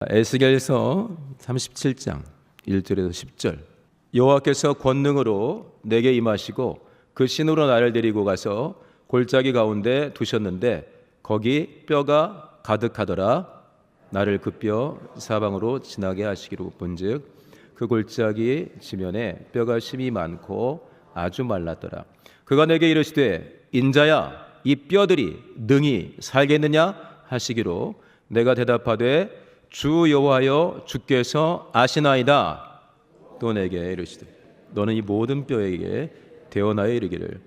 에스겔서 37장 1절에서 10절. 여호와께서 권능으로 내게 임하시고 그 신으로 나를 데리고 가서 골짜기 가운데 두셨는데 거기 뼈가 가득하더라. 나를 그 뼈 사방으로 지나게 하시기로 본즉 그 골짜기 지면에 뼈가 심이 많고 아주 말랐더라. 그가 내게 이르시되 인자야 이 뼈들이 능히 살겠느냐 하시기로 내가 대답하되 주 여호와여 주께서 아시나이다. 또 내게 이르시되 너는 이 모든 뼈에게 대언하여 이르기를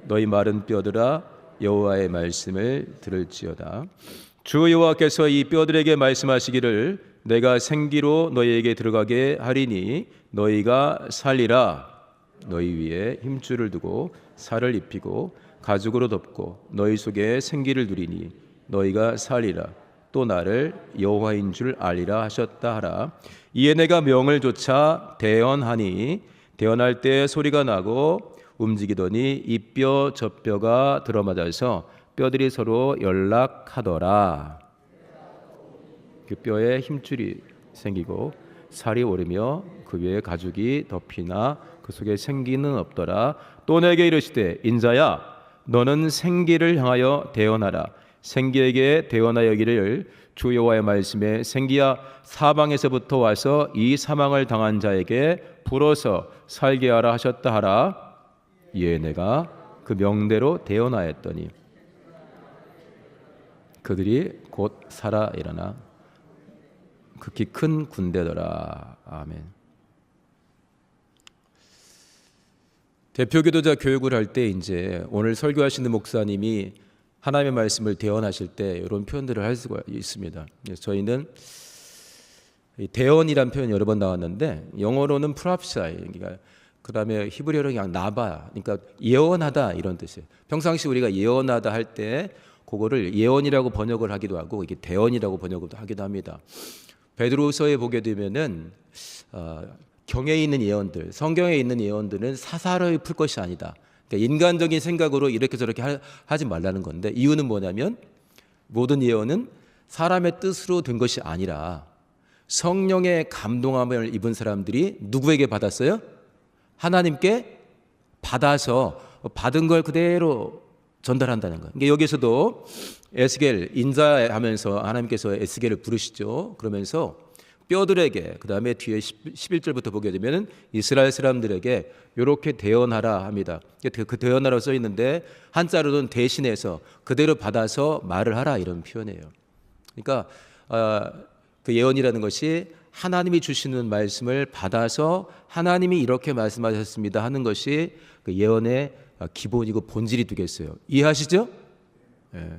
너희 마른 뼈들아 여호와의 말씀을 들을지어다. 주 여호와께서 이 뼈들에게 말씀하시기를 내가 생기로 너희에게 들어가게 하리니 너희가 살리라. 너희 위에 힘줄을 두고 살을 입히고 가죽으로 덮고 너희 속에 생기를 누리니 너희가 살리라. 또 나를 여호와인 줄 알리라 하셨다 하라. 이에 내가 명을 조차 대언하니 대언할 때 소리가 나고 움직이더니 이 뼈 저 뼈가 들어맞아서 뼈들이 서로 연락하더라. 그 뼈에 힘줄이 생기고 살이 오르며 그 위에 가죽이 덮이나 그 속에 생기는 없더라. 또 내게 이르시되 인자야 너는 생기를 향하여 대언하라. 생기에게 대언하여 이르기를 주 여호와의 말씀에 생기야 사방에서부터 와서 이 사망을 당한 자에게 불어서 살게 하라 하셨다 하라. 이에 내가 그 명대로 대언하였더니 그들이 곧 살아 일어나 극히 큰 군대더라. 아멘. 대표 기도자 교육을 할 때 이제 오늘 설교하시는 목사님이 하나님의 말씀을 대언하실 때 이런 표현들을 할 수가 있습니다. 저희는 대언이란 표현 여러 번 나왔는데 영어로는 프랍사이, 그러니까 그다음에 히브리어로 그냥 나바, 그러니까 예언하다 이런 뜻이에요. 평상시 우리가 예언하다 할 때 그거를 예언이라고 번역을 하기도 하고 이게 대언이라고 번역을 하기도 합니다. 베드로서에 보게 되면은 경에 있는 예언들, 성경에 있는 예언들은 사사로이 풀 것이 아니다. 그러니까 인간적인 생각으로 이렇게 저렇게 하지 말라는 건데 이유는 뭐냐면 모든 예언은 사람의 뜻으로 된 것이 아니라 성령의 감동함을 입은 사람들이 누구에게 받았어요? 하나님께 받아서 받은 걸 그대로 전달한다는 거예요. 그러니까 여기서도 에스겔 인자하면서 하나님께서 에스겔을 부르시죠. 그러면서 뼈들에게 그 다음에 뒤에 11절부터 보게 되면 이스라엘 사람들에게 이렇게 대언하라 합니다. 그 대언하라고 써 있는데 한자로는 대신해서 그대로 받아서 말을 하라 이런 표현이에요. 그러니까 그 예언이라는 것이 하나님이 주시는 말씀을 받아서 하나님이 이렇게 말씀하셨습니다 하는 것이 그 예언의 기본이고 본질이 되겠어요. 이해하시죠? 예.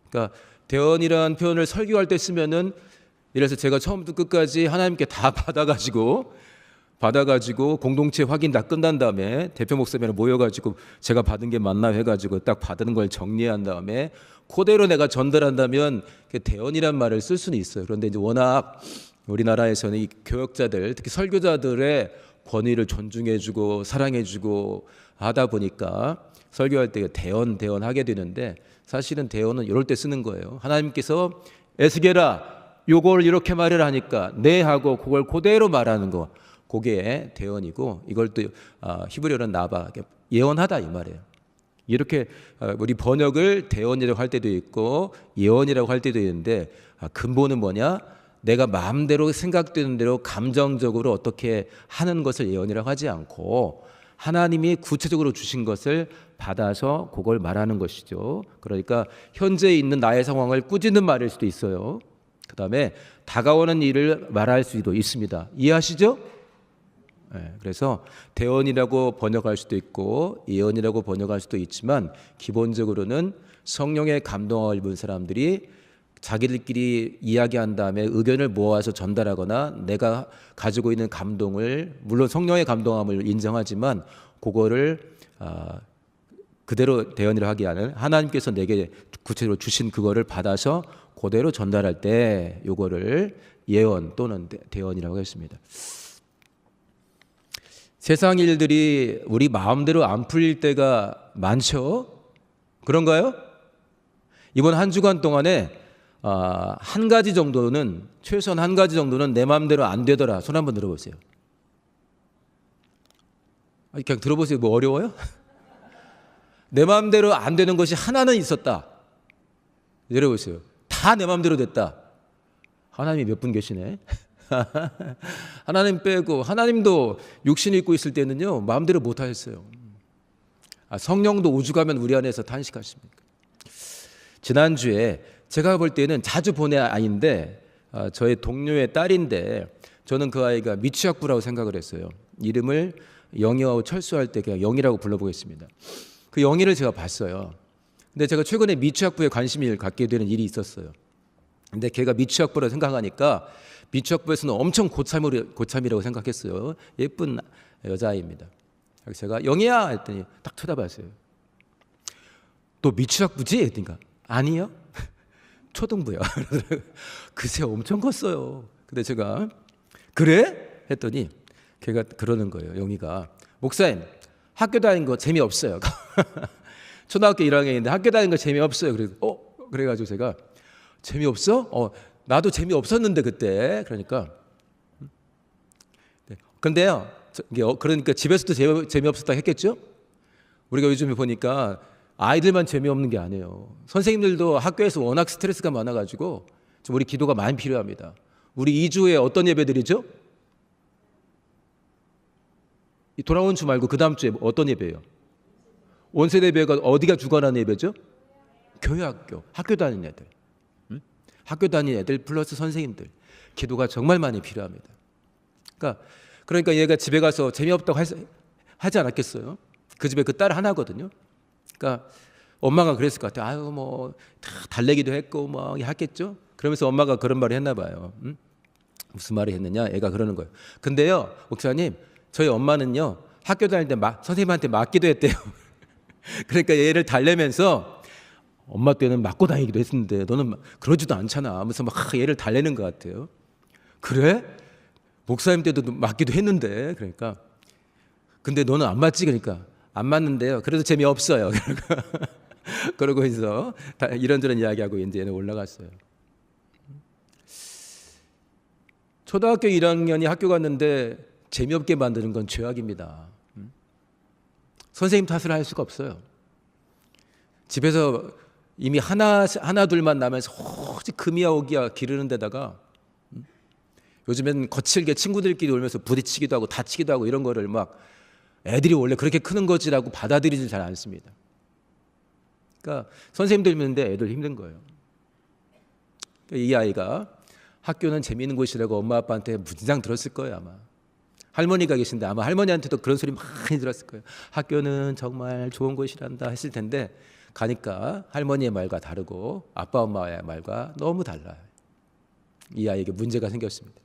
그러니까 대언이라는 표현을 설교할 때 쓰면은 이래서 제가 처음부터 끝까지 하나님께 다 받아가지고 공동체 확인 다 끝난 다음에 대표 목사님이랑 모여가지고 제가 받은 게 맞나 해가지고 딱 받은 걸 정리한 다음에 그대로 내가 전달한다면 대언이란 말을 쓸 수는 있어요. 그런데 이제 워낙 우리나라에서는 이 교역자들 특히 설교자들의 권위를 존중해주고 사랑해주고 하다 보니까 설교할 때 대언 하게 되는데 사실은 대언은 이럴 때 쓰는 거예요. 하나님께서 에스겔아 요걸 이렇게 말을 하니까 네 하고 그걸 그대로 말하는 거 그게 대언이고 이걸 또 히브리어는 나바 예언하다 이 말이에요. 이렇게 우리 번역을 대언이라고 할 때도 있고 예언이라고 할 때도 있는데 근본은 뭐냐? 내가 마음대로 생각되는 대로 감정적으로 어떻게 하는 것을 예언이라고 하지 않고 하나님이 구체적으로 주신 것을 받아서 그걸 말하는 것이죠. 그러니까 현재 있는 나의 상황을 꾸짖는 말일 수도 있어요. 그 다음에 다가오는 일을 말할 수도 있습니다. 이해하시죠? 네, 그래서 대언이라고 번역할 수도 있고 예언이라고 번역할 수도 있지만 기본적으로는 성령의 감동을 입은 사람들이 자기들끼리 이야기한 다음에 의견을 모아서 전달하거나 내가 가지고 있는 감동을 물론 성령의 감동함을 인정하지만 그거를 그대로 대언이라고 하기 아니라 하나님께서 내게 구체적으로 주신 그거를 받아서 그대로 전달할 때 요거를 예언 또는 대언이라고 했습니다. 세상 일들이 우리 마음대로 안 풀릴 때가 많죠. 그런가요? 이번 한 주간 동안에 한 가지 정도는, 최소한 한 가지 정도는 내 마음대로 안 되더라. 손 한번 들어보세요. 그냥 들어보세요. 뭐 어려워요? 내 마음대로 안 되는 것이 하나는 있었다. 내려보세요. 다 내 마음대로 됐다. 하나님이 몇 분 계시네. 하나님 빼고, 하나님도 육신이 있고 있을 때는요 마음대로 못 하셨어요. 성령도 오죽하면 우리 안에서 탄식하십니까? 지난주에 제가 볼 때는 자주 보낸 아이인데, 저의 동료의 딸인데, 저는 그 아이가 미취학부라고 생각을 했어요. 이름을 영희하고 철수할 때 그냥 영희라고 불러보겠습니다. 그 영희를 제가 봤어요. 근데 제가 최근에 미취학부에 관심을 갖게 되는 일이 있었어요. 근데 걔가 미취학부라고 생각하니까 미취학부에서는 엄청 고참이라고 생각했어요. 예쁜 여자아이입니다. 그래서 제가 영희야 했더니 딱 쳐다봤어요. 너 미취학부지? 했더니까 아니요. 초등부요. 그새 엄청 컸어요. 근데 제가 그래? 했더니 걔가 그러는 거예요. 영희가 목사님 학교 다니는 거 재미없어요. 초등학교 1학년인데 학교 다니는 거 재미없어요. 그래가지고 제가 재미없어? 나도 재미없었는데 그때. 그러니까 근데요 그러니까 집에서도 재미없었다 했겠죠? 우리가 요즘에 보니까 아이들만 재미없는 게 아니에요. 선생님들도 학교에서 워낙 스트레스가 많아가지고 좀 우리 기도가 많이 필요합니다. 우리 2주에 어떤 예배 드리죠? 돌아온 주 말고 그 다음 주에 어떤 예배예요? 원세대 예배가 어디가 주관하는 예배죠? 교회 학교 다니는 애들. 학교 다니는 애들 플러스 선생님들. 기도가 정말 많이 필요합니다. 그러니까 얘가 집에 가서 재미없다고 하지 않았겠어요? 그 집에 그 딸 하나거든요. 그러니까 엄마가 그랬을 것 같아요. 아유 뭐 다 달래기도 했고 뭐 했겠죠. 그러면서 엄마가 그런 말을 했나 봐요. 무슨 말을 했느냐? 애가 그러는 거예요. 근데요 목사님 저희 엄마는요 학교 다닐 때 선생님한테 맞기도 했대요. 그러니까 얘를 달래면서 엄마 때는 맞고 다니기도 했는데 너는 그러지도 않잖아 하면서 막 얘를 달래는 것 같아요. 그래? 목사님 때도 맞기도 했는데. 그러니까 근데 너는 안 맞지? 그러니까 안 맞는데요 그래도 재미없어요. 그러고 해서 이런저런 이야기하고 이제 얘는 올라갔어요. 초등학교 1학년이 학교 갔는데 재미없게 만드는 건 죄악입니다. 선생님 탓을 할 수가 없어요. 집에서 이미 하나 둘만 나면서 오직 금이야 오기야 기르는 데다가 요즘엔 거칠게 친구들끼리 놀면서 부딪히기도 하고 다치기도 하고 이런 거를 막 애들이 원래 그렇게 크는 거지라고 받아들이지 잘 않습니다. 그러니까 선생님들 힘든데 애들 힘든 거예요. 그러니까 이 아이가 학교는 재미있는 곳이라고 엄마 아빠한테 무진장 들었을 거예요 아마. 할머니가 계신데 아마 할머니한테도 그런 소리 많이 들었을 거예요. 학교는 정말 좋은 곳이란다 했을 텐데 가니까 할머니의 말과 다르고 아빠 엄마의 말과 너무 달라요. 이 아이에게 문제가 생겼습니다.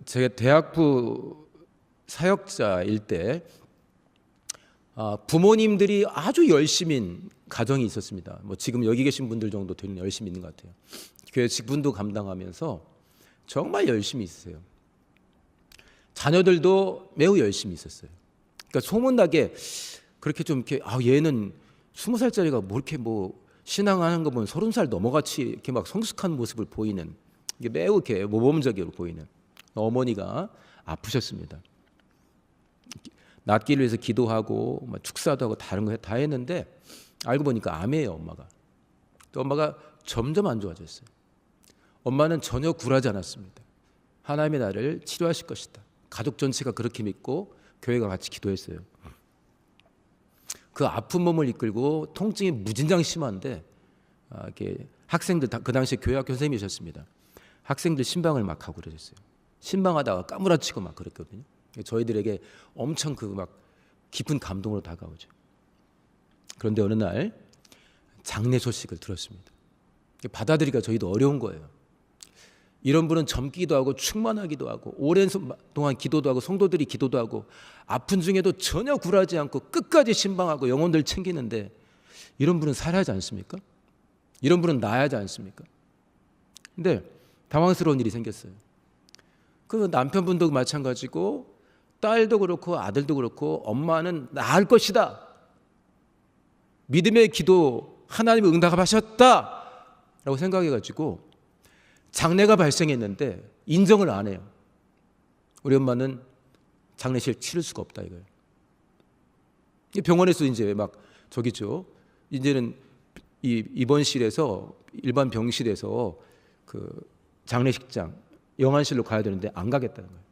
제가 대학부 사역자일 때 부모님들이 아주 열심인 가정이 있었습니다. 뭐 지금 여기 계신 분들 정도 되는 열심히 있는 것 같아요. 교회 직분도 감당하면서 정말 열심히 있으세요. 자녀들도 매우 열심히 있었어요. 그러니까 소문나게 그렇게 좀 이렇게 얘는 20살짜리가 뭐 이렇게 뭐 신앙하는 거 보면 30살 넘어같이 이렇게 막 성숙한 모습을 보이는, 이게 매우 이렇게 모범적으로 보이는 어머니가 아프셨습니다. 낫기를 위해서 기도하고 축사도 하고 다른 거 다 했는데 알고 보니까 암이에요 엄마가. 또 엄마가 점점 안 좋아졌어요. 엄마는 전혀 굴하지 않았습니다. 하나님의 나를 치료하실 것이다. 가족 전체가 그렇게 믿고 교회가 같이 기도했어요. 그 아픈 몸을 이끌고 통증이 무진장 심한데 이렇게 학생들 그 당시에 교회학교 선생님이셨습니다. 학생들 신방을 막 하고 그러셨어요. 신방하다가 까무라치고 막 그랬거든요. 저희들에게 엄청 그 막 깊은 감동으로 다가오죠. 그런데 어느 날 장례 소식을 들었습니다. 받아들이기가 저희도 어려운 거예요. 이런 분은 젊기도 하고 충만하기도 하고 오랜 동안 기도도 하고 성도들이 기도도 하고 아픈 중에도 전혀 굴하지 않고 끝까지 신방하고 영혼들 챙기는데 이런 분은 살아야지 않습니까? 이런 분은 나아야지 않습니까? 근데 당황스러운 일이 생겼어요. 그 남편분도 마찬가지고 딸도 그렇고 아들도 그렇고 엄마는 나을 것이다 믿음의 기도 하나님이 응답하셨다라고 생각해가지고 장례가 발생했는데 인정을 안 해요. 우리 엄마는 장례식 치를 수가 없다 이거예요. 병원에서 이제 막 저기죠. 이제는 이 입원실에서 일반 병실에서 그 장례식장 영안실로 가야 되는데 안 가겠다는 거예요.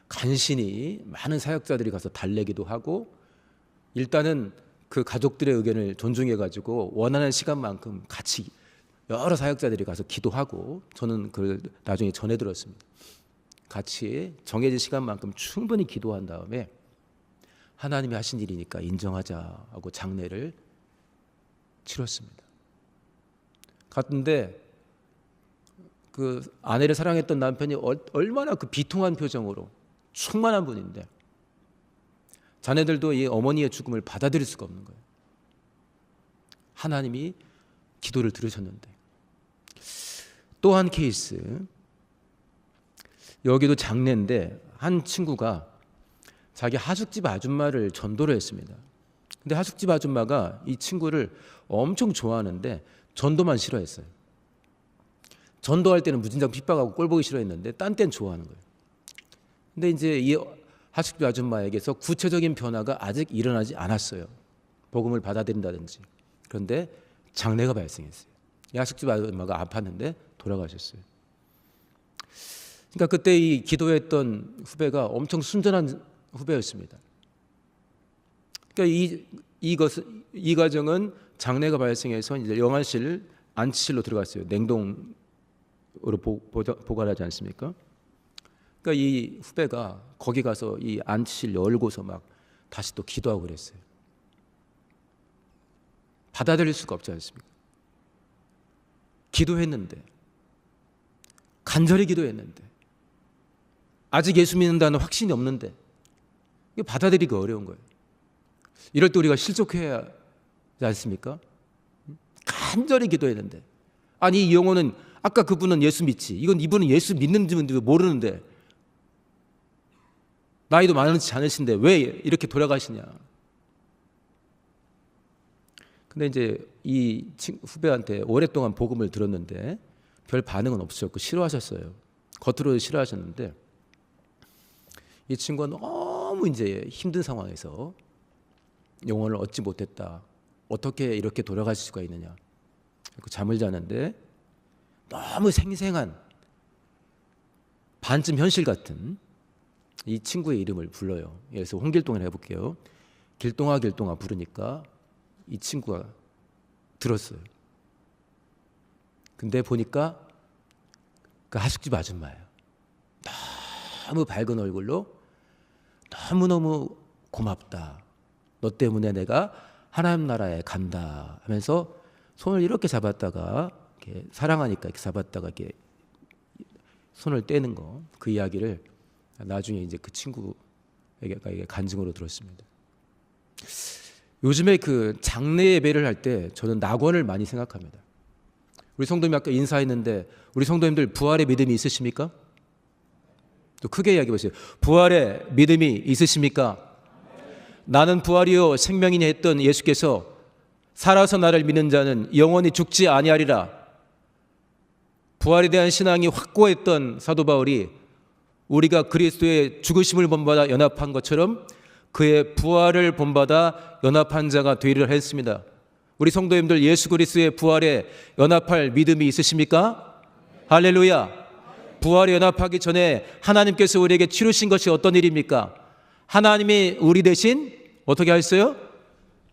간신히 많은 사역자들이 가서 달래기도 하고 일단은 그 가족들의 의견을 존중해 가지고 원하는 시간만큼 같이 여러 사역자들이 가서 기도하고 저는 그걸 나중에 전해 들었습니다. 같이 정해진 시간만큼 충분히 기도한 다음에 하나님이 하신 일이니까 인정하자 하고 장례를 치렀습니다. 갔는데 그 아내를 사랑했던 남편이 얼마나 그 비통한 표정으로 충만한 분인데 자네들도 이 어머니의 죽음을 받아들일 수가 없는 거예요. 하나님이 기도를 들으셨는데. 또 한 케이스, 여기도 장례인데 한 친구가 자기 하숙집 아줌마를 전도를 했습니다. 근데 하숙집 아줌마가 이 친구를 엄청 좋아하는데 전도만 싫어했어요. 전도할 때는 무진장 핍박하고 꼴보기 싫어했는데 딴 땐 좋아하는 거예요. 근데 이제 이 하숙집 아줌마에게서 구체적인 변화가 아직 일어나지 않았어요. 복음을 받아들인다든지. 그런데 장례가 발생했어요. 이 하숙집 아줌마가 아팠는데 돌아가셨어요. 그러니까 그때 이 기도했던 후배가 엄청 순전한 후배였습니다. 그러니까 이 과정은 장례가 발생해서 이제 영안실 안치실로 들어갔어요. 냉동으로 보관하지 않습니까? 그러니까 이 후배가 거기 가서 이 안치실 열고서 막 다시 또 기도하고 그랬어요. 받아들일 수가 없지 않습니까? 기도했는데, 간절히 기도했는데, 아직 예수 믿는다는 확신이 없는데 이게 받아들이기 어려운 거예요. 이럴 때 우리가 실족해야 하지 않습니까? 간절히 기도했는데, 아니 이 영혼은 아까 그분은 예수 믿지, 이분은 예수 믿는지 모르는데 나이도 많으지 않으신데 왜 이렇게 돌아가시냐. 근데 이제 이 후배한테 오랫동안 복음을 들었는데 별 반응은 없으셨고 싫어하셨어요. 겉으로 싫어하셨는데 이 친구가 너무 이제 힘든 상황에서 영혼을 얻지 못했다. 어떻게 이렇게 돌아갈 수가 있느냐. 잠을 자는데 너무 생생한 반쯤 현실 같은 이 친구의 이름을 불러요. 그래서 홍길동을 해볼게요. 길동아 길동아 부르니까 이 친구가 들었어요. 근데 보니까 그 하숙집 아줌마예요. 너무 밝은 얼굴로 너무너무 고맙다. 너 때문에 내가 하나님 나라에 간다 하면서 손을 이렇게 잡았다가 이렇게 사랑하니까 이렇게 잡았다가 이렇게 손을 떼는 거, 그 이야기를 나중에 이제 그 친구에게 간증으로 들었습니다. 요즘에 그 장례 예배를 할 때 저는 낙원을 많이 생각합니다. 우리 성도님 아까 인사했는데 우리 성도님들 부활의 믿음이 있으십니까? 또 크게 이야기해 보세요. 부활의 믿음이 있으십니까? 나는 부활이요 생명이니 했던 예수께서 살아서 나를 믿는 자는 영원히 죽지 아니하리라. 부활에 대한 신앙이 확고했던 사도 바울이 우리가 그리스도의 죽으심을 본받아 연합한 것처럼 그의 부활을 본받아 연합한 자가 되리라 했습니다. 우리 성도님들 예수 그리스도의 부활에 연합할 믿음이 있으십니까? 할렐루야. 부활에 연합하기 전에 하나님께서 우리에게 치르신 것이 어떤 일입니까? 하나님이 우리 대신 어떻게 하셨어요?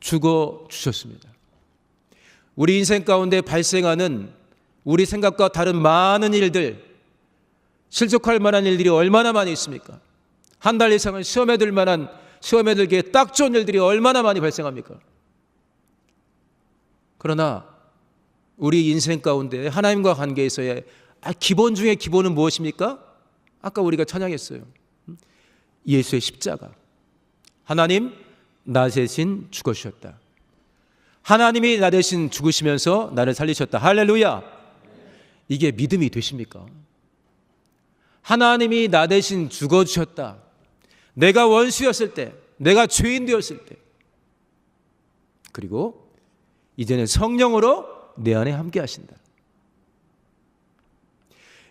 죽어 주셨습니다. 우리 인생 가운데 발생하는 우리 생각과 다른 많은 일들, 실족할 만한 일들이 얼마나 많이 있습니까? 한 달 이상은 시험에 들 만한, 시험에 들기에 딱 좋은 일들이 얼마나 많이 발생합니까? 그러나 우리 인생 가운데 하나님과 관계에서의 기본 중에 기본은 무엇입니까? 아까 우리가 찬양했어요. 예수의 십자가. 하나님 나 대신 죽으셨다. 하나님이 나 대신 죽으시면서 나를 살리셨다. 할렐루야. 이게 믿음이 되십니까? 하나님이 나 대신 죽어주셨다. 내가 원수였을 때, 내가 죄인 되었을 때, 그리고 이제는 성령으로 내 안에 함께 하신다.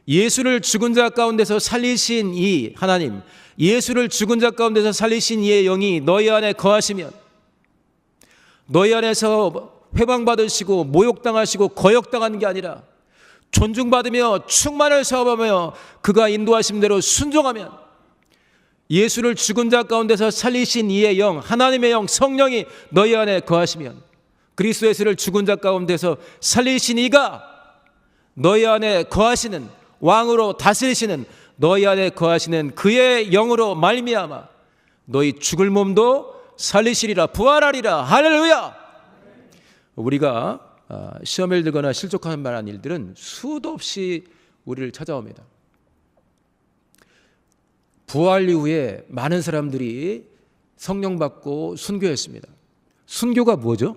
예수를 죽은 자 가운데서 살리신 이 하나님, 예수를 죽은 자 가운데서 살리신 이의 영이 너희 안에 거하시면 너희 안에서 회방받으시고 모욕당하시고 거역당하는 게 아니라 존중받으며 충만을 사업하며 그가 인도하신 대로 순종하면 예수를 죽은 자 가운데서 살리신 이의 영, 하나님의 영, 성령이 너희 안에 거하시면 그리스도 예수를 죽은 자 가운데서 살리신 이가 너희 안에 거하시는 왕으로 다스리시는 너희 안에 거하시는 그의 영으로 말미암아 너희 죽을 몸도 살리시리라, 부활하리라. 할렐루야. 우리가 시험을 들거나 실족할 만한 일들은 수도 없이 우리를 찾아옵니다. 부활 이후에 많은 사람들이 성령 받고 순교했습니다. 순교가 뭐죠?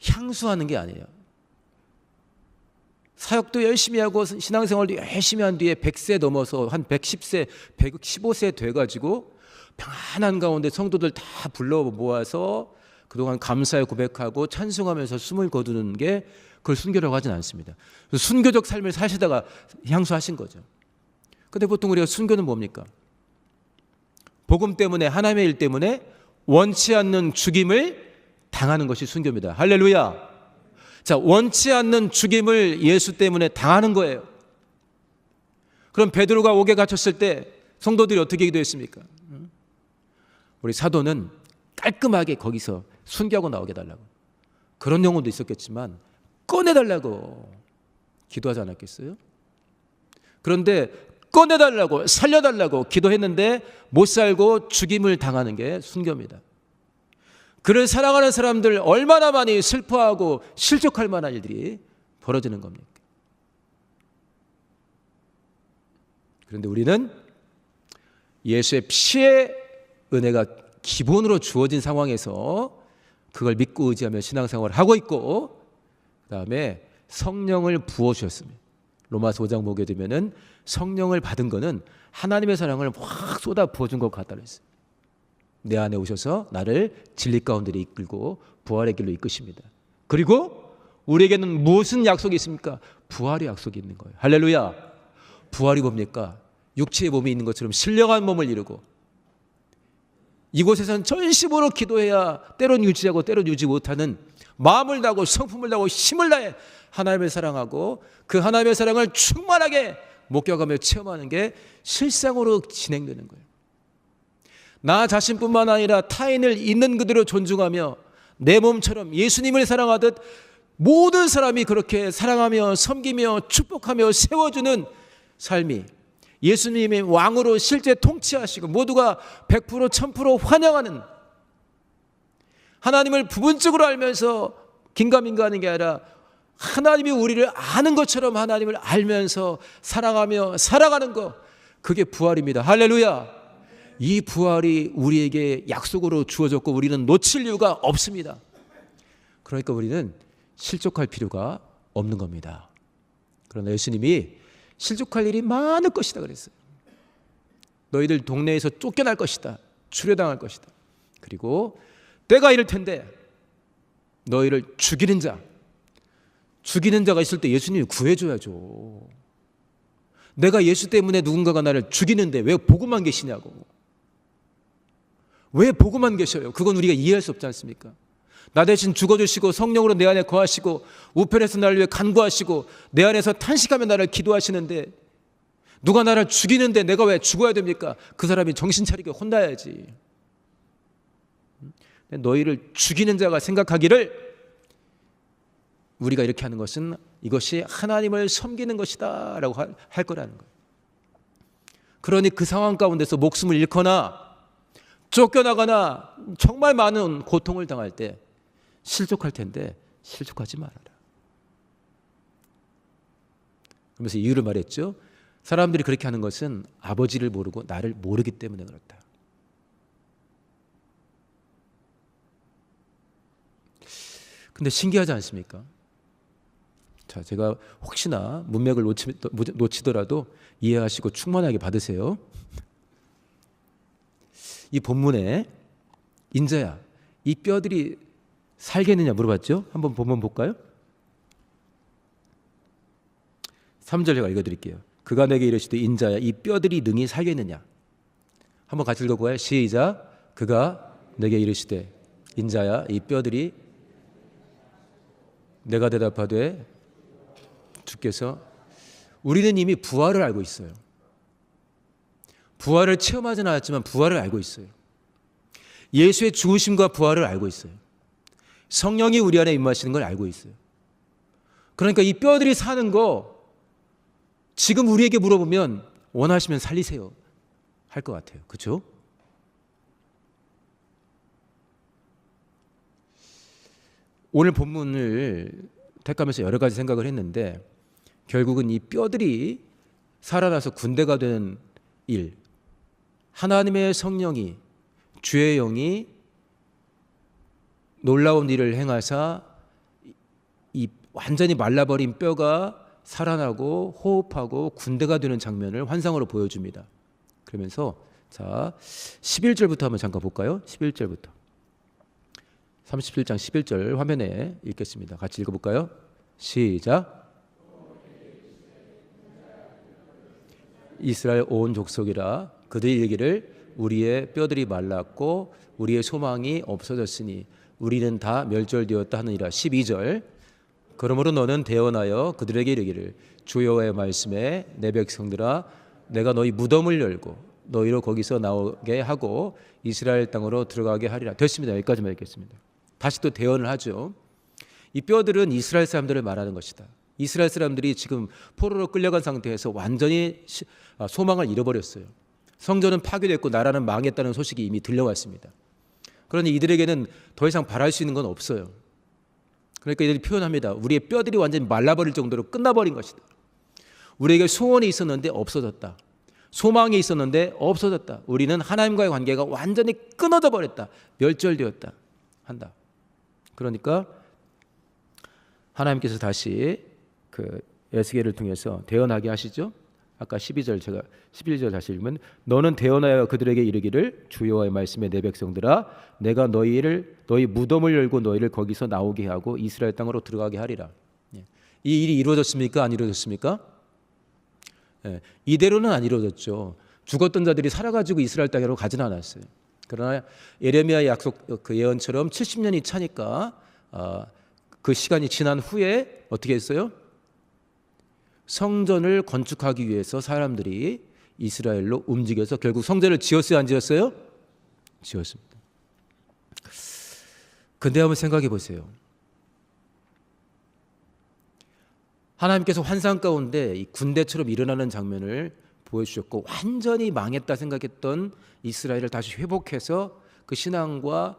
향수하는 게 아니에요. 사역도 열심히 하고 신앙생활도 열심히 한 뒤에 100세 넘어서 한 110세, 115세 돼가지고 평안한 가운데 성도들 다 불러 모아서 그동안 감사의 고백하고 찬송하면서 숨을 거두는 게 그걸 순교라고 하진 않습니다. 순교적 삶을 사시다가 향수하신 거죠. 근데 보통 우리가 순교는 뭡니까? 복음 때문에, 하나님의 일 때문에 원치 않는 죽임을 당하는 것이 순교입니다. 할렐루야. 자, 원치 않는 죽임을 예수 때문에 당하는 거예요. 그럼 베드로가 옥에 갇혔을 때 성도들이 어떻게 기도했습니까? 우리 사도는 깔끔하게 거기서 순교하고 나오게 해달라고. 그런 영혼도 있었겠지만 꺼내달라고 기도하지 않았겠어요? 그런데 꺼내달라고, 살려달라고 기도했는데 못 살고 죽임을 당하는 게 순교입니다. 그를 사랑하는 사람들 얼마나 많이 슬퍼하고 실족할 만한 일들이 벌어지는 겁니까? 그런데 우리는 예수의 피의 은혜가 기본으로 주어진 상황에서 그걸 믿고 의지하며 신앙생활을 하고 있고, 그 다음에 성령을 부어주셨습니다. 로마서 5장 보게 되면은 성령을 받은 거는 하나님의 사랑을 확 쏟아 부어준 것 같다 그랬어요. 내 안에 오셔서 나를 진리 가운데 이끌고 부활의 길로 이끄십니다. 그리고 우리에게는 무슨 약속이 있습니까? 부활의 약속이 있는 거예요. 할렐루야. 부활이 뭡니까? 육체의 몸이 있는 것처럼 신령한 몸을 이루고, 이곳에서는 전심으로 기도해야 때론 유지하고 때론 유지 못하는 마음을 다하고 성품을 다하고 힘을 다해 하나님을 사랑하고 그 하나님의 사랑을 충만하게 목격하며 체험하는 게 실상으로 진행되는 거예요. 나 자신뿐만 아니라 타인을 있는 그대로 존중하며 내 몸처럼 예수님을 사랑하듯 모든 사람이 그렇게 사랑하며 섬기며 축복하며 세워주는 삶이, 예수님의 왕으로 실제 통치하시고 모두가 100% 1000% 환영하는, 하나님을 부분적으로 알면서 긴가민가하는 게 아니라 하나님이 우리를 아는 것처럼 하나님을 알면서 사랑하며 살아가는 것, 그게 부활입니다. 할렐루야. 이 부활이 우리에게 약속으로 주어졌고 우리는 놓칠 이유가 없습니다. 그러니까 우리는 실족할 필요가 없는 겁니다. 그러나 예수님이 실족할 일이 많을 것이다 그랬어요. 너희들 동네에서 쫓겨날 것이다, 추려당할 것이다. 그리고 때가 이를 텐데 너희를 죽이는 자가 있을 때 예수님이 구해줘야죠. 내가 예수 때문에 누군가가 나를 죽이는데 왜 보고만 계시냐고. 왜 보고만 계셔요? 그건 우리가 이해할 수 없지 않습니까? 나 대신 죽어주시고 성령으로 내 안에 거하시고 우편에서 나를 위해 간구하시고 내 안에서 탄식하며 나를 기도하시는데 누가 나를 죽이는데 내가 왜 죽어야 됩니까? 그 사람이 정신 차리게 혼나야지. 너희를 죽이는 자가 생각하기를 우리가 이렇게 하는 것은 이것이 하나님을 섬기는 것이다 라고 할 거라는 거예요. 그러니 그 상황 가운데서 목숨을 잃거나 쫓겨나거나 정말 많은 고통을 당할 때 실족할 텐데 실족하지 말아라. 그러면서 이유를 말했죠. 사람들이 그렇게 하는 것은 아버지를 모르고 나를 모르기 때문에 그렇다. 근데 신기하지 않습니까? 자, 제가 혹시나 문맥을 놓치더라도 이해하시고 충만하게 받으세요. 이 본문에 인자야, 이 뼈들이 살겠느냐 물어봤죠? 한번 본문 볼까요? 3절 제가 읽어드릴게요. 그가 내게 이르시되 인자야, 이 뼈들이 능히 살겠느냐. 한번 같이 읽어봐요. 시작. 그가 내게 이르시되 인자야, 이 뼈들이. 내가 대답하되 주께서, 우리는 이미 부활을 알고 있어요. 부활을 체험하지는 않았지만 부활을 알고 있어요. 예수의 죽으심과 부활을 알고 있어요. 성령이 우리 안에 임하시는 걸 알고 있어요. 그러니까 이 뼈들이 사는 거 지금 우리에게 물어보면 원하시면 살리세요 할 것 같아요. 그렇죠? 오늘 본문을 택하면서 여러 가지 생각을 했는데 결국은 이 뼈들이 살아나서 군대가 되는 일, 하나님의 성령이, 주의 영이 놀라운 일을 행하사 이 완전히 말라버린 뼈가 살아나고 호흡하고 군대가 되는 장면을 환상으로 보여줍니다. 그러면서 자 11절부터 한번 잠깐 볼까요? 11절부터 37장 11절 화면에 읽겠습니다. 같이 읽어볼까요? 시작. 이스라엘 온 족속이라 그들이 이르기를 우리의 뼈들이 말랐고 우리의 소망이 없어졌으니 우리는 다 멸절되었다 하느니라. 12절. 그러므로 너는 대언하여 그들에게 이르기를 주 여호와의 말씀에 내 백성들아 내가 너희 무덤을 열고 너희로 거기서 나오게 하고 이스라엘 땅으로 들어가게 하리라. 됐습니다. 여기까지만 읽겠습니다. 다시 또 대언을 하죠. 이 뼈들은 이스라엘 사람들을 말하는 것이다. 이스라엘 사람들이 지금 포로로 끌려간 상태에서 완전히 소망을 잃어버렸어요. 성전은 파괴됐고 나라는 망했다는 소식이 이미 들려왔습니다. 그러니 이들에게는 더 이상 바랄 수 있는 건 없어요. 그러니까 이들이 표현합니다. 우리의 뼈들이 완전히 말라버릴 정도로 끝나버린 것이다. 우리에게 소원이 있었는데 없어졌다. 소망이 있었는데 없어졌다. 우리는 하나님과의 관계가 완전히 끊어져 버렸다. 멸절되었다 한다. 그러니까 하나님께서 다시 그 에스겔을 통해서 대언하게 하시죠. 아까 12절 제가 11절 다시 읽으면 너는 대언하여 그들에게 이르기를 주 여호와의 말씀에 내 백성들아 내가 너희 무덤을 열고 너희를 거기서 나오게 하고 이스라엘 땅으로 들어가게 하리라. 이 일이 이루어졌습니까? 안 이루어졌습니까? 이대로는 안 이루어졌죠. 죽었던 자들이 살아가지고 이스라엘 땅으로 가지는 않았어요. 그러나 예레미야의 약속 그 예언처럼 70년이 차니까 그 시간이 지난 후에 어떻게 했어요? 성전을 건축하기 위해서 사람들이 이스라엘로 움직여서 결국 성전을 지었어요? 안 지었어요? 지었습니다. 근데 한번 생각해 보세요. 하나님께서 환상 가운데 이 군대처럼 일어나는 장면을 보여주셨고 완전히 망했다 생각했던 이스라엘을 다시 회복해서 그 신앙과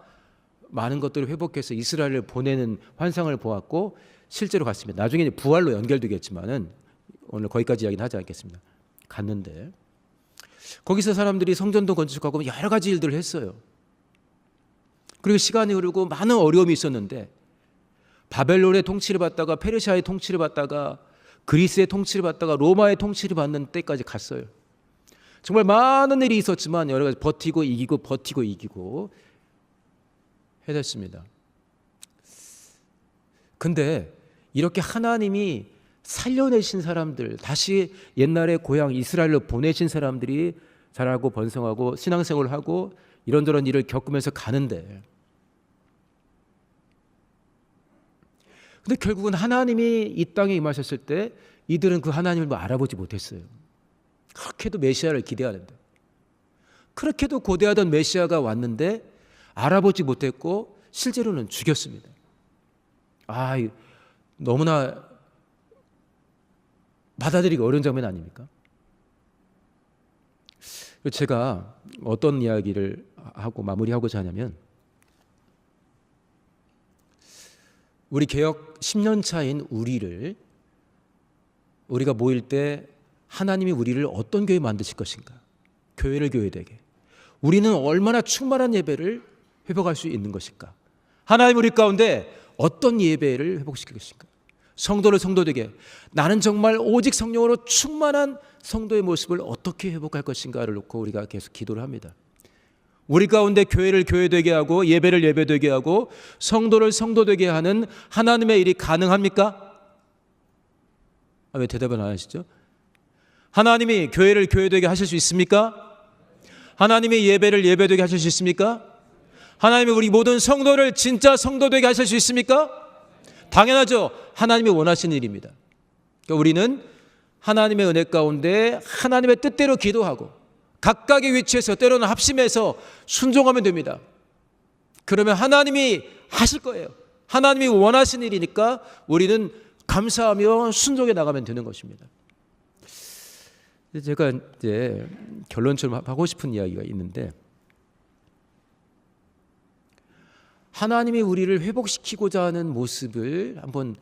많은 것들을 회복해서 이스라엘을 보내는 환상을 보았고 실제로 갔습니다. 나중에 부활로 연결되겠지만은 오늘 거기까지 이야기는 하지 않겠습니다. 갔는데 거기서 사람들이 성전도 건축하고 여러 가지 일들을 했어요. 그리고 시간이 흐르고 많은 어려움이 있었는데 바벨론의 통치를 받다가 페르시아의 통치를 받다가 그리스의 통치를 받다가 로마의 통치를 받는 때까지 갔어요. 정말 많은 일이 있었지만 여러 가지 버티고 이기고 해냈습니다. 근데 이렇게 하나님이 살려내신 사람들, 다시 옛날의 고향 이스라엘로 보내신 사람들이 자라고 번성하고 신앙생활을 하고 이런저런 일을 겪으면서 가는데 근데 결국은 하나님이 이 땅에 임하셨을 때 이들은 그 하나님을 알아보지 못했어요. 그렇게도 메시아를 기대하는데 그렇게도 고대하던 메시아가 왔는데 알아보지 못했고 실제로는 죽였습니다. 너무나 받아들이기 어려운 장면 아닙니까? 제가 어떤 이야기를 하고 마무리하고자 하냐면 우리 개역 10년 차인 우리가 모일 때 하나님이 우리를 어떤 교회 만드실 것인가? 교회를 교회되게. 우리는 얼마나 충만한 예배를 회복할 수 있는 것일까? 하나님 우리 가운데 어떤 예배를 회복시킬 것인가? 성도를 성도되게 나는 정말 오직 성령으로 충만한 성도의 모습을 어떻게 회복할 것인가를 놓고 우리가 계속 기도를 합니다. 우리 가운데 교회를 교회되게 하고 예배를 예배되게 하고 성도를 성도되게 하는 하나님의 일이 가능합니까? 왜 대답을 안 하시죠? 하나님이 교회를 교회되게 하실 수 있습니까? 하나님이 예배를 예배되게 하실 수 있습니까? 하나님이 우리 모든 성도를 진짜 성도되게 하실 수 있습니까? 당연하죠. 하나님이 원하시는 일입니다. 그러니까 우리는 하나님의 은혜 가운데 하나님의 뜻대로 기도하고 각각의 위치에서 때로는 합심해서 순종하면 됩니다. 그러면 하나님이 하실 거예요. 하나님이 원하시는 일이니까 우리는 감사하며 순종해 나가면 되는 것입니다. 제가 이제 결론처럼 하고 싶은 이야기가 있는데, 하나님이 우리를 회복시키고자 하는 모습을 한번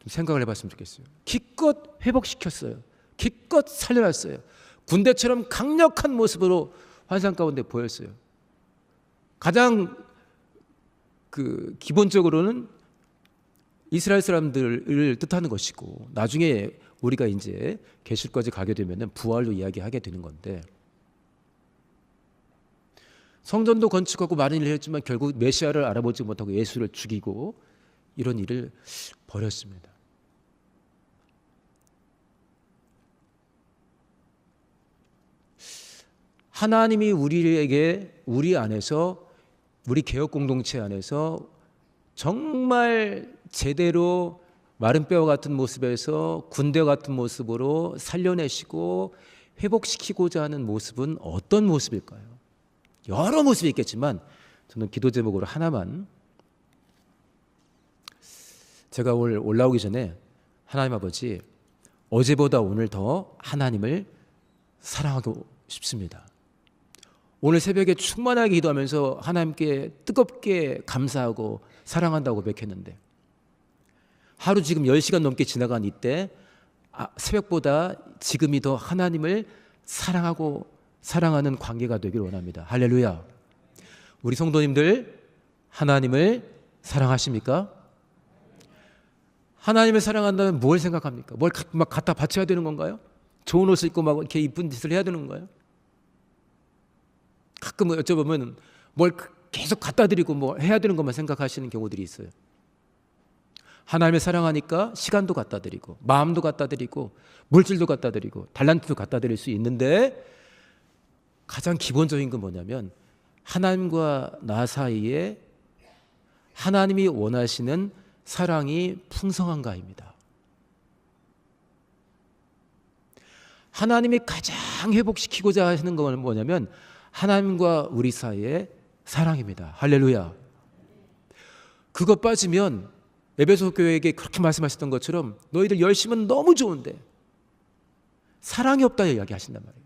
좀 생각을 해봤으면 좋겠어요. 기껏 회복시켰어요. 기껏 살려놨어요. 군대처럼 강력한 모습으로 환상 가운데 보였어요. 가장 기본적으로는 이스라엘 사람들을 뜻하는 것이고, 나중에 우리가 이제 계시록까지 가게 되면은 부활로 이야기하게 되는 건데, 성전도 건축하고 많은 일을 했지만 결국 메시아를 알아보지 못하고 예수를 죽이고 이런 일을 벌였습니다. 하나님이 우리에게 우리 안에서, 우리 개혁 공동체 안에서 정말 제대로 마른 뼈와 같은 모습에서 군대와 같은 모습으로 살려내시고 회복시키고자 하는 모습은 어떤 모습일까요? 여러 모습이 있겠지만 저는 기도 제목으로 하나만, 제가 오늘 올라오기 전에 하나님 아버지, 어제보다 오늘 더 하나님을 사랑하고 싶습니다. 오늘 새벽에 충만하게 기도하면서 하나님께 뜨겁게 감사하고 사랑한다고 고백했는데, 하루 지금 10시간 넘게 지나간 이때 새벽보다 지금이 더 하나님을 사랑하고 사랑하는 관계가 되길 원합니다. 할렐루야. 우리 성도님들 하나님을 사랑하십니까? 하나님을 사랑한다면 뭘 생각합니까? 뭘 막 갖다 바쳐야 되는 건가요? 좋은 옷을 입고 막 이렇게 이쁜 짓을 해야 되는 건가요? 가끔 여쭤보면 뭘 계속 갖다 드리고 뭐 해야 되는 것만 생각하시는 경우들이 있어요. 하나님을 사랑하니까 시간도 갖다 드리고 마음도 갖다 드리고 물질도 갖다 드리고 달란트도 갖다 드릴 수 있는데, 가장 기본적인 건 뭐냐면 하나님과 나 사이에 하나님이 원하시는 사랑이 풍성한가입니다. 하나님이 가장 회복시키고자 하시는 건 뭐냐면 하나님과 우리 사이의 사랑입니다. 할렐루야. 그거 빠지면 에베소 교회에게 그렇게 말씀하셨던 것처럼 너희들 열심은 너무 좋은데 사랑이 없다 이야기하신단 말이에요.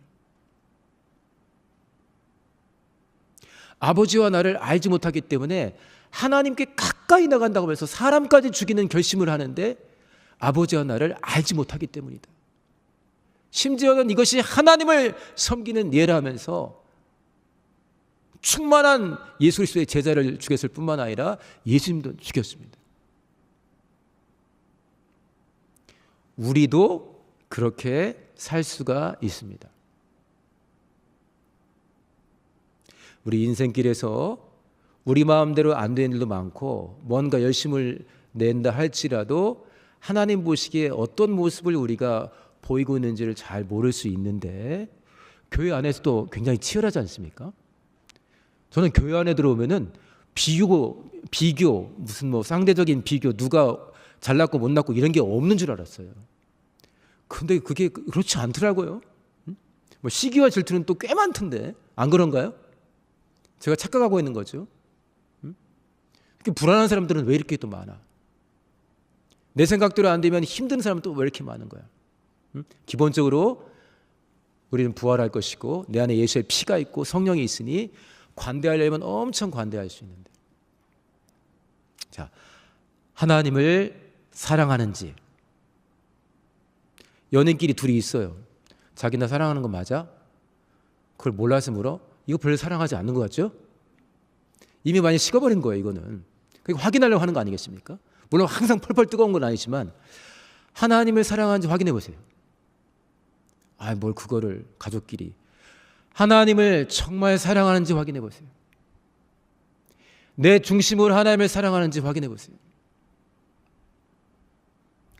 아버지와 나를 알지 못하기 때문에 하나님께 가까이 나간다고 해서 사람까지 죽이는 결심을 하는데, 아버지와 나를 알지 못하기 때문이다. 심지어는 이것이 하나님을 섬기는 예라면서 충만한 예수 그리스도의 제자를 죽였을 뿐만 아니라 예수님도 죽였습니다. 우리도 그렇게 살 수가 있습니다. 우리 인생길에서 우리 마음대로 안 되는 일도 많고 뭔가 열심을 낸다 할지라도 하나님 보시기에 어떤 모습을 우리가 보이고 있는지를 잘 모를 수 있는데, 교회 안에서도 굉장히 치열하지 않습니까? 저는 교회 안에 들어오면은 비교 무슨 뭐 상대적인 비교, 누가 잘났고 못났고 이런 게 없는 줄 알았어요. 근데 그게 그렇지 않더라고요. 뭐 시기와 질투는 또 꽤 많던데 안 그런가요? 제가 착각하고 있는 거죠. 이렇게 불안한 사람들은 왜 이렇게 또 많아? 내 생각대로 안 되면 힘든 사람은 또 왜 이렇게 많은 거야? 기본적으로 우리는 부활할 것이고 내 안에 예수의 피가 있고 성령이 있으니 관대하려면 엄청 관대할 수 있는데, 자, 하나님을 사랑하는지. 연인끼리 둘이 있어요. 자기 나 사랑하는 거 맞아? 그걸 몰라서 물어? 이거 별로 사랑하지 않는 것 같죠? 이미 많이 식어버린 거예요. 이거는 그러니까 확인하려고 하는 거 아니겠습니까? 물론 항상 펄펄 뜨거운 건 아니지만 하나님을 사랑하는지 확인해 보세요. 뭘 그거를 가족끼리. 하나님을 정말 사랑하는지 확인해 보세요. 내 중심으로 하나님을 사랑하는지 확인해 보세요.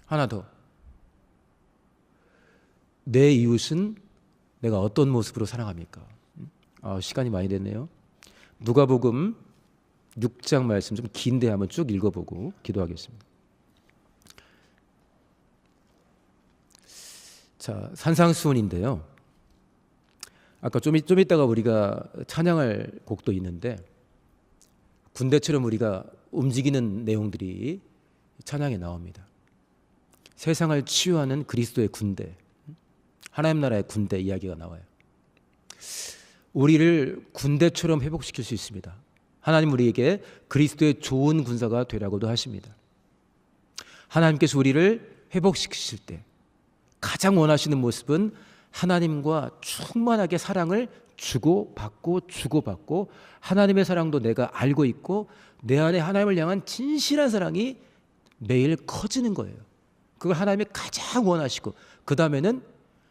하나 더. 내 이웃은 내가 어떤 모습으로 사랑합니까? 시간이 많이 됐네요. 누가복음 6장 말씀 좀 긴데 한번 쭉 읽어보고 기도하겠습니다. 자, 산상수훈인데요. 아까 좀 이따가 우리가 찬양할 곡도 있는데 군대처럼 우리가 움직이는 내용들이 찬양에 나옵니다. 세상을 치유하는 그리스도의 군대, 하나님 나라의 군대 이야기가 나와요. 우리를 군대처럼 회복시킬 수 있습니다. 하나님 우리에게 그리스도의 좋은 군사가 되라고도 하십니다. 하나님께서 우리를 회복시키실 때 가장 원하시는 모습은 하나님과 충만하게 사랑을 주고받고 하나님의 사랑도 내가 알고 있고 내 안에 하나님을 향한 진실한 사랑이 매일 커지는 거예요. 그걸 하나님이 가장 원하시고 그 다음에는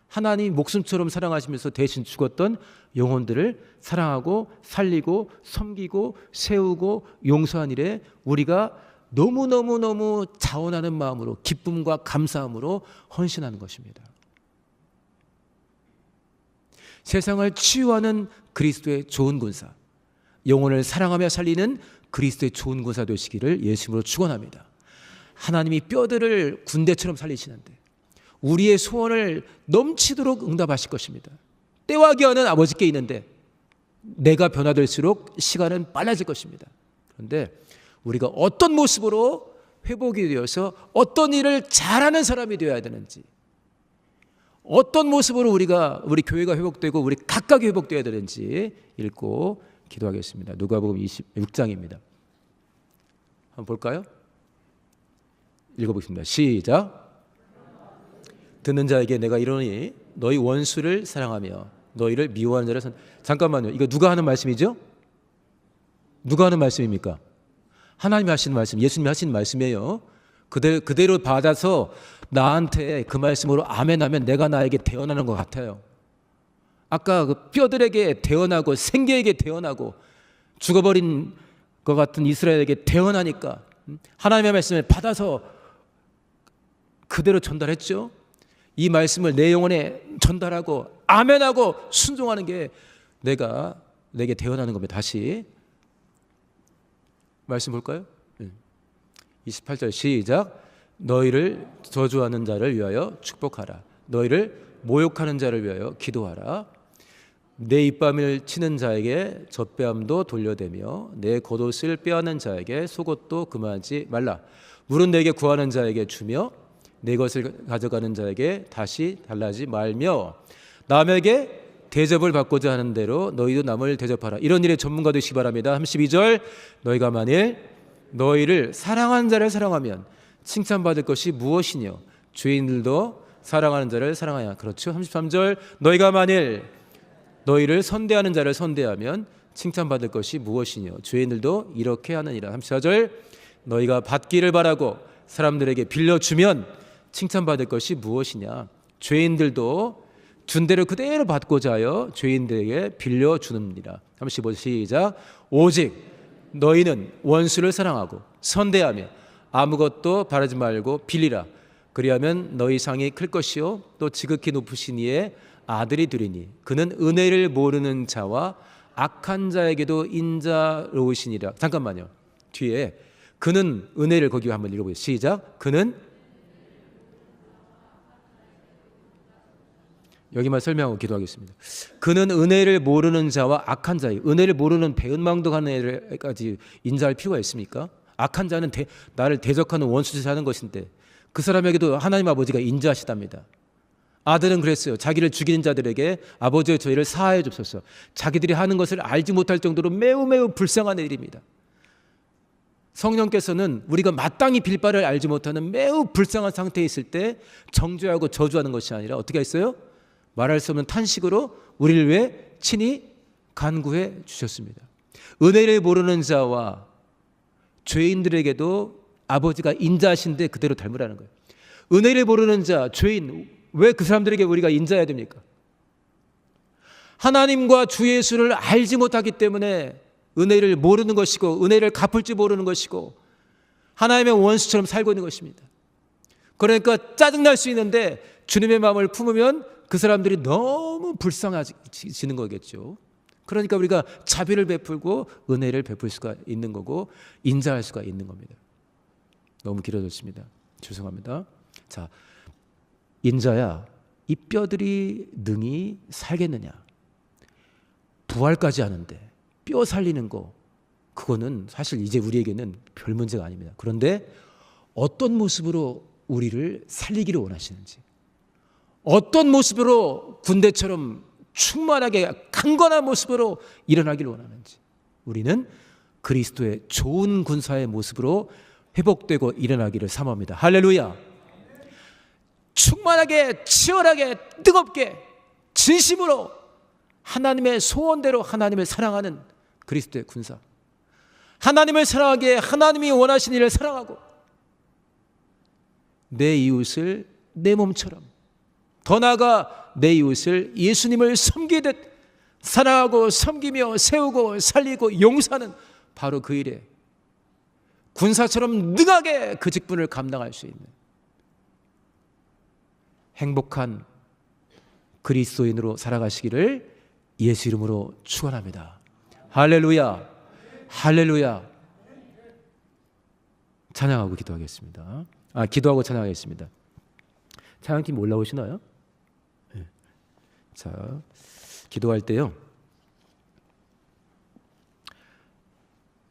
하나님 목숨처럼 사랑하시면서 대신 죽었던 영혼들을 사랑하고 살리고 섬기고 세우고 용서한 일에 우리가 너무너무 자원하는 마음으로 기쁨과 감사함으로 헌신하는 것입니다. 세상을 치유하는 그리스도의 좋은 군사, 영혼을 사랑하며 살리는 그리스도의 좋은 군사 되시기를 예수님으로 축원합니다. 하나님이 뼈들을 군대처럼 살리시는데 우리의 소원을 넘치도록 응답하실 것입니다. 때와 기한은 아버지께 있는데 내가 변화될수록 시간은 빨라질 것입니다. 그런데 우리가 어떤 모습으로 회복이 되어서 어떤 일을 잘하는 사람이 되어야 되는지, 어떤 모습으로 우리 교회가 회복되고 우리 각각이 회복되어야 되는지 읽고 기도하겠습니다. 누가복음 26장입니다. 한번 볼까요? 읽어보겠습니다. 시작. 듣는 자에게 내가 이르노니 너희 원수를 사랑하며 너희를 미워하는 자를 잠깐만요. 이거 누가 하는 말씀이죠? 누가 하는 말씀입니까? 하나님이 하시는 말씀, 예수님이 하시는 말씀이에요. 그대로 받아서 나한테 그 말씀으로 아멘하면 내가 나에게 대언하는 것 같아요. 아까 그 뼈들에게 대언하고 생계에게 대언하고 죽어버린 것 같은 이스라엘에게 대언하니까 하나님의 말씀을 받아서 그대로 전달했죠. 이 말씀을 내 영혼에 전달하고 아멘하고 순종하는 게 내게 대언하는 겁니다. 다시 말씀 볼까요? 28절 시작. 너희를 저주하는 자를 위하여 축복하라. 너희를 모욕하는 자를 위하여 기도하라. 내 입밤을 치는 자에게 젖배암도 돌려대며 내 겉옷을 빼앗는 자에게 속옷도 금하지 말라. 물은 내게 구하는 자에게 주며 내 것을 가져가는 자에게 다시 달라지 말며 남에게 대접을 받고자 하는 대로 너희도 남을 대접하라. 이런 일의 전문가 되시기 바랍니다. 32절 너희가 만일 너희를 사랑하는 자를 사랑하면 칭찬받을 것이 무엇이뇨? 죄인들도 사랑하는 자를 사랑하야. 그렇죠. 33절 너희가 만일 너희를 선대하는 자를 선대하면 칭찬받을 것이 무엇이뇨? 죄인들도 이렇게 하느니라. 34절 너희가 받기를 바라고 사람들에게 빌려주면 칭찬받을 것이 무엇이냐? 죄인들도 준 대로 그대로 받고자 하여 죄인들에게 빌려주느니라. 35절 시작. 오직 너희는 원수를 사랑하고 선대하며 아무것도 바라지 말고 빌리라. 그리하면 너희 상이 클 것이요 또 지극히 높으신 이의 아들이 되리니 그는 은혜를 모르는 자와 악한 자에게도 인자로우시니라. 잠깐만요. 뒤에 그는 은혜를 거기 한번 읽어보세요. 시작. 그는 여기만 설명하고 기도하겠습니다. 그는 은혜를 모르는 자와 악한 자의 은혜를 모르는 배은망덕한 애까지 인자할 필요가 있습니까? 악한 자는 나를 대적하는 원수짓을 하는 것인데 그 사람에게도 하나님 아버지가 인자하시답니다. 아들은 그랬어요. 자기를 죽이는 자들에게 아버지의 죄를 사하여 줍소서. 자기들이 하는 것을 알지 못할 정도로 매우 불쌍한 일입니다. 성령께서는 우리가 마땅히 빌 바를 알지 못하는 매우 불쌍한 상태에 있을 때 정죄하고 저주하는 것이 아니라 어떻게 했어요? 말할 수 없는 탄식으로 우리를 위해 친히 간구해 주셨습니다. 은혜를 모르는 자와 죄인들에게도 아버지가 인자하신데 그대로 닮으라는 거예요. 은혜를 모르는 자, 죄인, 왜 그 사람들에게 우리가 인자해야 됩니까? 하나님과 주 예수를 알지 못하기 때문에 은혜를 모르는 것이고 은혜를 갚을 줄 모르는 것이고 하나님의 원수처럼 살고 있는 것입니다. 그러니까 짜증날 수 있는데 주님의 마음을 품으면 그 사람들이 너무 불쌍해지는 거겠죠. 그러니까 우리가 자비를 베풀고 은혜를 베풀 수가 있는 거고 인자할 수가 있는 겁니다. 너무 길어졌습니다. 죄송합니다. 자, 인자야, 이 뼈들이 능히 살겠느냐? 부활까지 하는데 뼈 살리는 거, 그거는 사실 이제 우리에게는 별 문제가 아닙니다. 그런데 어떤 모습으로 우리를 살리기를 원하시는지, 어떤 모습으로 군대처럼 충만하게 강건한 모습으로 일어나기를 원하는지, 우리는 그리스도의 좋은 군사의 모습으로 회복되고 일어나기를 사모합니다. 할렐루야. 충만하게, 치열하게, 뜨겁게, 진심으로 하나님의 소원대로 하나님을 사랑하는 그리스도의 군사, 하나님을 사랑하기에 하나님이 원하신 일을 사랑하고 내 이웃을 내 몸처럼, 더 나아가 내 이웃을 예수님을 섬기듯 사랑하고 섬기며 세우고 살리고 용서하는 바로 그 일에 군사처럼 능하게 그 직분을 감당할 수 있는 행복한 그리스도인으로 살아가시기를 예수 이름으로 축원합니다. 할렐루야, 할렐루야. 찬양하고 기도하겠습니다. 기도하고 찬양하겠습니다. 찬양팀 올라오시나요? 네. 자, 기도할 때요,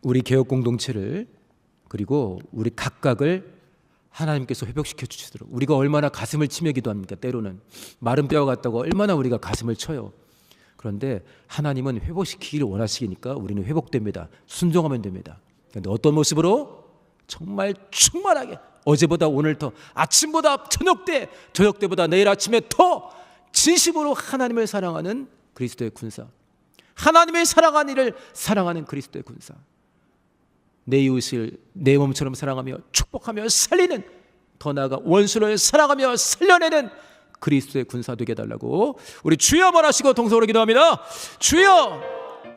우리 개혁 공동체를 그리고 우리 각각을 하나님께서 회복시켜 주시도록, 우리가 얼마나 가슴을 치며 기도합니까? 때로는 마른 뼈 같다고 얼마나 우리가 가슴을 쳐요. 그런데 하나님은 회복시키기를 원하시니까 우리는 회복됩니다. 순종하면 됩니다. 그런데 어떤 모습으로? 정말 충만하게, 어제보다 오늘 더, 아침보다 저녁 때, 저녁 때보다 내일 아침에 더 진심으로 하나님을 사랑하는 그리스도의 군사, 하나님의 사랑하는 일을 사랑하는 그리스도의 군사, 내 이웃을 내 몸처럼 사랑하며 축복하며 살리는, 더 나아가 원수를 사랑하며 살려내는 그리스도의 군사 되게 해달라고 우리 주여 말하시고 동성으로 기도합니다. 주여,